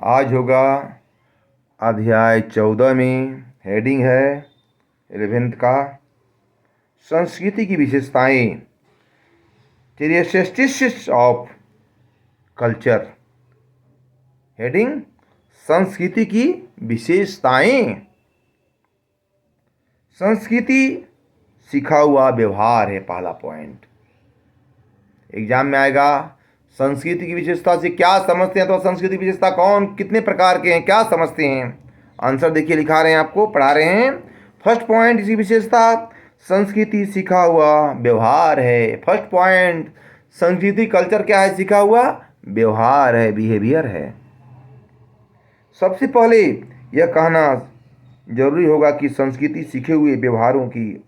आज होगा अध्याय 14 में। हेडिंग है 11th का संस्कृति की विशेषताएं, कैरेक्टरिस्टिक्स ऑफ कल्चर। हेडिंग संस्कृति की विशेषताएं। संस्कृति सीखा हुआ व्यवहार है पहला पॉइंट। एग्जाम में आएगा संस्कृति की विशेषता से क्या समझते हैं, तो संस्कृति की विशेषता कौन कितने प्रकार के हैं, क्या समझते हैं। आंसर देखिए, लिखा रहे हैं, आपको पढ़ा रहे हैं। फर्स्ट पॉइंट इसकी विशेषता संस्कृति सीखा हुआ व्यवहार है। फर्स्ट पॉइंट संस्कृति कल्चर क्या है? सीखा हुआ व्यवहार है, बिहेवियर है। सबसे पहले यह कहना जरूरी होगा कि संस्कृति सीखे हुए व्यवहारों की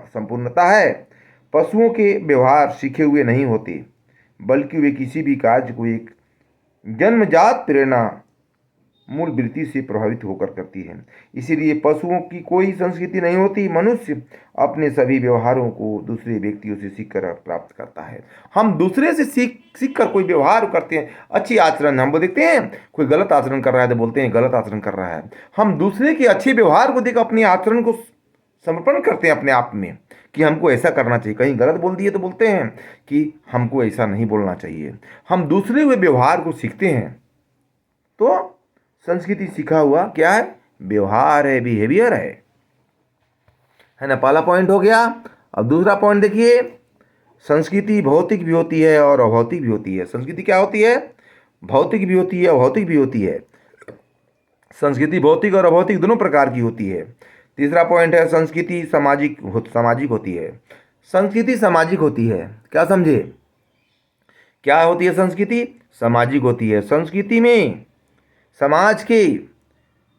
संपूर्णता है। पशुओं के व्यवहार सीखे हुए नहीं होते, बल्कि वे किसी भी कार्य को एक जन्मजात प्रेरणा मूल वृत्ति से प्रभावित होकर करती है। इसीलिए पशुओं की कोई संस्कृति नहीं होती। मनुष्य अपने सभी व्यवहारों को दूसरे व्यक्तियों से सीखकर प्राप्त करता है। हम दूसरे से सीख कर कोई व्यवहार करते हैं। अच्छी आचरण हम देखते हैं, कोई गलत आचरण कर रहा है तो बोलते हैं गलत आचरण कर रहा है। हम दूसरे के अच्छे व्यवहार को देख अपने आचरण को समर्पण करते हैं अपने आप में कि हमको ऐसा करना चाहिए। कहीं गलत बोल दिए तो बोलते हैं कि हमको ऐसा नहीं बोलना चाहिए। हम दूसरे हुए व्यवहार को सीखते हैं, तो संस्कृति सीखा हुआ क्या है? व्यवहार है, बिहेवियर है ना। पहला पॉइंट हो गया। अब दूसरा पॉइंट देखिए, संस्कृति भौतिक भी होती है और अभौतिक भी होती है। संस्कृति क्या होती है? भौतिक भी होती है, अभौतिक भी होती है। संस्कृति भौतिक और अभौतिक दोनों प्रकार की होती है। तीसरा पॉइंट है संस्कृति सामाजिक होती है। संस्कृति सामाजिक होती है, क्या समझे? क्या होती है? संस्कृति सामाजिक होती है। संस्कृति में समाज के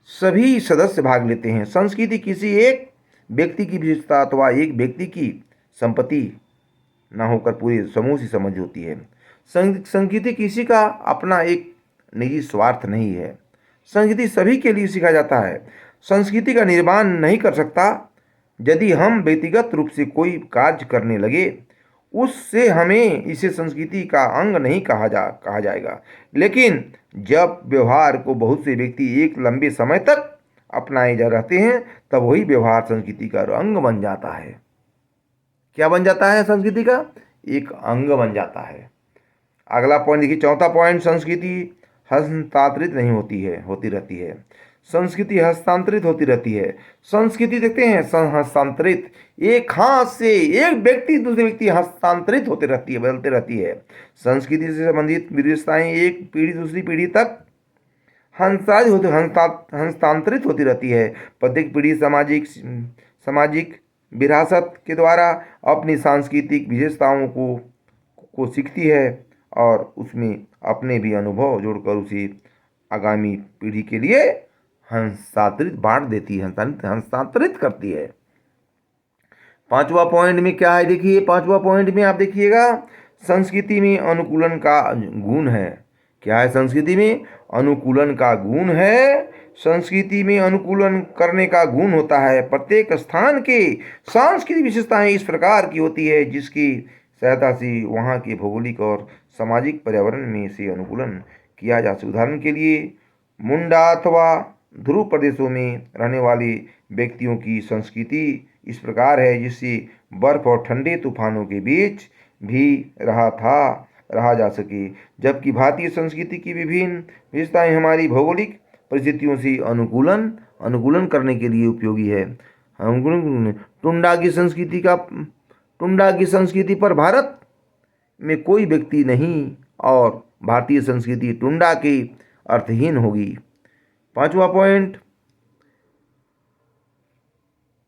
सभी सदस्य भाग लेते हैं। संस्कृति किसी एक व्यक्ति की विशेषता अथवा एक व्यक्ति की संपत्ति न होकर पूरे समूह से समझ होती है। संस्कृति किसी का अपना एक निजी स्वार्थ नहीं है। संस्कृति सभी के लिए सीखा जाता है। संस्कृति का निर्माण नहीं कर सकता। यदि हम व्यक्तिगत रूप से कोई कार्य करने लगे, उससे हमें इसे संस्कृति का अंग नहीं कहा जाएगा। लेकिन जब व्यवहार को बहुत से व्यक्ति एक लंबे समय तक अपनाए जा रहते हैं, तब वही व्यवहार संस्कृति का अंग बन जाता है। क्या बन जाता है? संस्कृति का एक अंग बन जाता है। अगला पॉइंट देखिए, चौथा पॉइंट, संस्कृति हस्तांतरित नहीं होती रहती है। संस्कृति हस्तांतरित होती रहती है। संस्कृति देखते हैं हस्तांतरित, एक हाथ से एक व्यक्ति दूसरे व्यक्ति हस्तांतरित होती रहती है, बदलती रहती है। संस्कृति से संबंधित विशेषताएं एक पीढ़ी दूसरी पीढ़ी तक हस्तांतरित होती रहती है। प्रत्येक पीढ़ी सामाजिक विरासत के द्वारा अपनी सांस्कृतिक विशेषताओं को सीखती है और उसमें अपने भी अनुभव जोड़कर उसे आगामी पीढ़ी के लिए हस्तांतरित बांट देती है, हस्तांतरित करती है। पांचवा पॉइंट में क्या है? देखिए, पांचवा पॉइंट में आप देखिएगा, संस्कृति में अनुकूलन का गुण है। क्या है? संस्कृति में अनुकूलन का गुण है। संस्कृति में अनुकूलन करने का गुण होता है। प्रत्येक स्थान के सांस्कृतिक विशेषताएं इस प्रकार की होती है जिसकी सहायता से वहाँ के भौगोलिक और सामाजिक पर्यावरण में से अनुकूलन किया जा सके। उदाहरण के लिए, मुंडा अथवा ध्रुव प्रदेशों में रहने वाले व्यक्तियों की संस्कृति इस प्रकार है जिससे बर्फ और ठंडे तूफानों के बीच भी रहा जा सके। जबकि भारतीय संस्कृति की विभिन्न विशेषताएं हमारी भौगोलिक परिस्थितियों से अनुकूलन करने के लिए उपयोगी है। टुंडा की संस्कृति पर भारत में कोई व्यक्ति नहीं और भारतीय संस्कृति टुंडा के अर्थहीन होगी। पांचवा पॉइंट,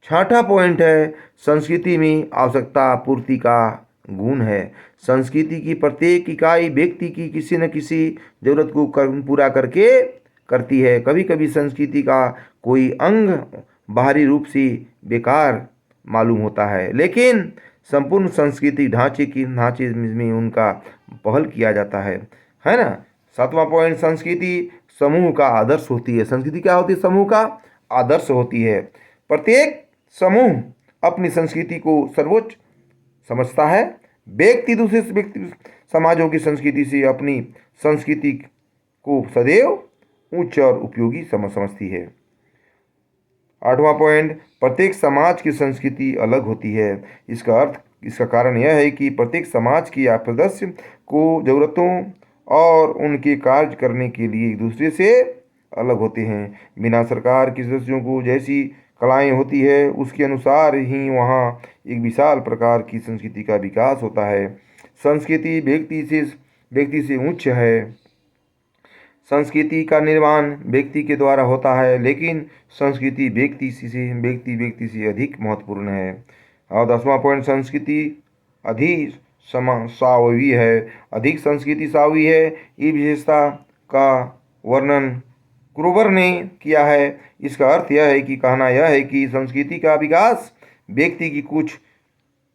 छठा पॉइंट है संस्कृति में आवश्यकता पूर्ति का गुण है। संस्कृति की प्रत्येक इकाई व्यक्ति की किसी न किसी जरूरत को पूरा करती है। कभी कभी संस्कृति का कोई अंग बाहरी रूप से बेकार मालूम होता है, लेकिन संपूर्ण सांस्कृतिक ढांचे में उनका पहल किया जाता है ना। सातवां पॉइंट, संस्कृति समूह का आदर्श होती है। संस्कृति क्या होती है? समूह का आदर्श होती है। प्रत्येक समूह अपनी संस्कृति को सर्वोच्च समझता है। व्यक्ति दूसरे व्यक्ति समाजों की संस्कृति से अपनी संस्कृति को सदैव उच्च और उपयोगी समझती है। 8वां पॉइंट, प्रत्येक समाज की संस्कृति अलग होती है। इसका कारण यह है कि प्रत्येक समाज की सदस्य को ज़रूरतों और उनके कार्य करने के लिए एक दूसरे से अलग होते हैं। बिना सरकार के सदस्यों को जैसी कलाएं होती है उसके अनुसार ही वहाँ एक विशाल प्रकार की संस्कृति का विकास होता है। संस्कृति व्यक्ति से उच्च है। संस्कृति का निर्माण व्यक्ति के द्वारा होता है, लेकिन संस्कृति व्यक्ति से अधिक महत्वपूर्ण है। और 10वां पॉइंट, संस्कृति अधिक स्वावी है। अधिक संस्कृति स्वावी है। ये विशेषता का वर्णन क्रूबर ने किया है। इसका अर्थ यह है कि कहना यह है कि संस्कृति का विकास व्यक्ति की कुछ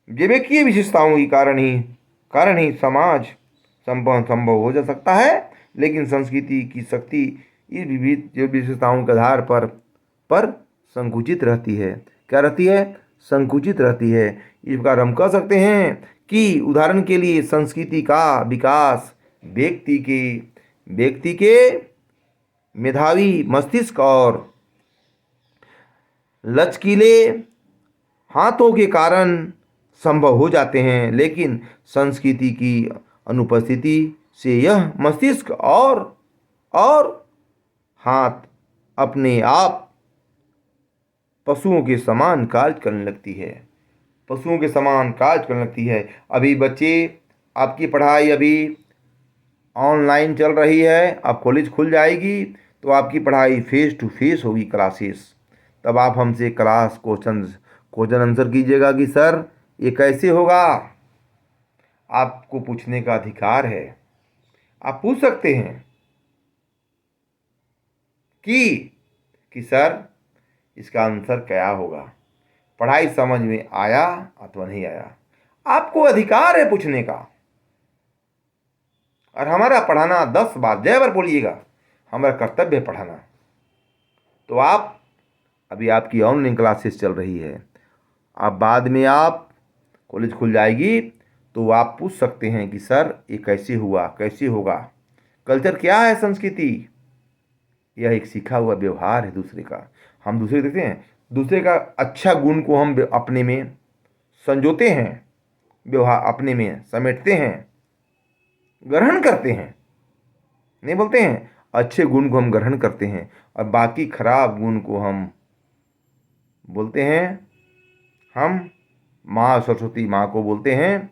जैविकीय विशेषताओं के कारण ही समाज संभव हो जा सकता है, लेकिन संस्कृति की शक्ति इस विविध विशेषताओं के आधार पर संकुचित रहती है। क्या रहती है? संकुचित रहती है। इस प्रकार हम कह सकते हैं कि उदाहरण के लिए संस्कृति का विकास व्यक्ति के मेधावी मस्तिष्क और लचकीले हाथों के कारण संभव हो जाते हैं, लेकिन संस्कृति की अनुपस्थिति से यह मस्तिष्क और हाथ अपने आप पशुओं के समान कार्य करने लगती है। अभी बच्चे, आपकी पढ़ाई अभी ऑनलाइन चल रही है, अब कॉलेज खुल जाएगी तो आपकी पढ़ाई फेस टू फेस होगी, क्लासेस। तब आप हमसे क्लास क्वेश्चन आंसर कीजिएगा कि सर ये कैसे होगा। आपको पूछने का अधिकार है, आप पूछ सकते हैं कि सर इसका आंसर क्या होगा, पढ़ाई समझ में आया अथवा नहीं आया। आपको अधिकार है पूछने का। और हमारा पढ़ाना 10 बार जय बार बोलिएगा, हमारा कर्तव्य है पढ़ाना। तो अभी आपकी ऑनलाइन क्लासेस चल रही है, अब बाद में आप कॉलेज खुल जाएगी तो आप पूछ सकते हैं कि सर ये कैसे होगा। कल्चर क्या है? संस्कृति यह एक सीखा हुआ व्यवहार है दूसरे का। हम दूसरे देखते हैं, दूसरे का अच्छा गुण को हम अपने में संजोते हैं, व्यवहार अपने में समेटते हैं, ग्रहण करते हैं। नहीं बोलते हैं, अच्छे गुण को हम ग्रहण करते हैं और बाकी खराब गुण को हम बोलते हैं। हम माँ सरस्वती माँ को बोलते हैं,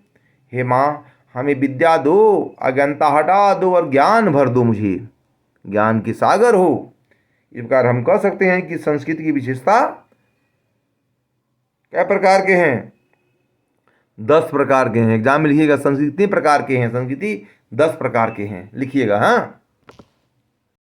हे माँ हमें विद्या दो, अज्ञानता हटा दो और ज्ञान भर दो, मुझे ज्ञान की सागर हो। इस प्रकार हम कह सकते हैं कि संस्कृति की विशेषता क्या प्रकार के हैं? 10 प्रकार के हैं। एग्जाम में लिखिएगा संस्कृति कितने प्रकार के हैं। संस्कृति 10 प्रकार के हैं, लिखिएगा। हाँ।